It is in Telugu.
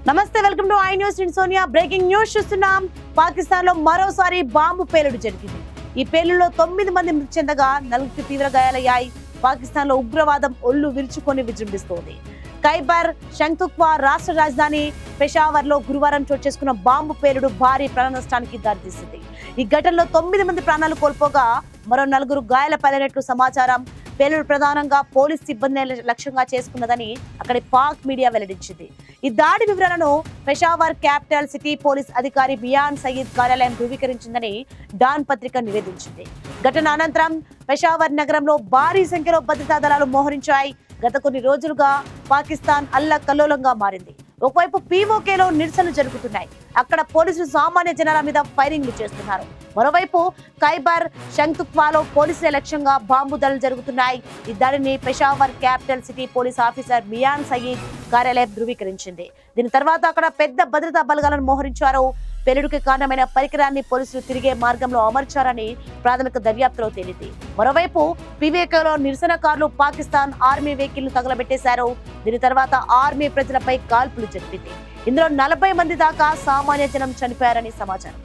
నమస్తే, వెల్కమ్ టు ఐ న్యూస్. నేను సోనియా. బ్రేకింగ్ న్యూస్ చూస్తున్నాం. పాకిస్తాన్ లో మరోసారి బాంబు పేలుడు జరిగింది. ఈ పేలుడులో 9 మంది మృతి చెందగా 4 తీవ్ర గాయాలయ్యాయి. పాకిస్తాన్ లో ఉగ్రవాదం ఒళ్ళు విరుచుకొని విజృంభిస్తోంది. ఖైబర్ పఖ్తూన్ఖ్వా రాష్ట్ర రాజధాని పెషావర్ లో గురువారం చోటు చేసుకున్న బాంబు పేలుడు భారీ ప్రాణ నష్టానికి దారితీసింది. ఈ ఘటనలో 9 మంది ప్రాణాలు కోల్పోగా మరో 4 గాయాలపాలైనట్లు సమాచారం. పేలుడు ప్రధానంగా పోలీస్ సిబ్బంది లక్ష్యంగా చేసుకున్నదని అక్కడి పాక్ మీడియా వెల్లడించింది. ఈ దాడి వివరాలను పెషావర్ క్యాపిటల్ సిటీ పోలీస్ అధికారి మియాన్ సయీద్ కార్యాలయం ధృవీకరించిందని డాన్ పత్రిక నివేదించింది. ఘటన అనంతరం పెషావర్ నగరంలో భారీ సంఖ్యలో భద్రతా దళాలు మోహరించాయి. గత కొన్ని రోజులుగా పాకిస్తాన్ అల్లకల్లోలంగా మారింది. ఒకవైపు పీఓకేలో నిరసనలు జరుగుతున్నాయి. అక్కడ పోలీసులు సామాన్య జనాల మీద ఫైరింగ్లు చేస్తున్నారు. మరోవైపు ఖైబర్ పఖ్తూన్ఖ్వాలో పోలీసుల లక్ష్యంగా బాంబు దాడులు జరుగుతున్నాయి. ఈ దాడిని Peshawar capital city police officer Mian Saeed కార్యాలయం ధృవీకరించింది. దీని తర్వాత అక్కడ పెద్ద భద్రతా బలగాలను మోహరించారు. పేలుడుకి కారణమైన పరికరాన్ని పోలీసులు తిరిగే మార్గంలో అమర్చారని ప్రాథమిక దర్యాప్తులో తేలింది. మరోవైపు పీఓకేలో నిరసనకారులు పాకిస్తాన్ ఆర్మీ వెహికల్ ను తగలబెట్టేశారు. దీని తర్వాత ఆర్మీ ప్రజలపై కాల్పులు జరిపింది. ఇందులో 40 మంది దాకా సామాన్య జనం చనిపోయారని సమాచారం.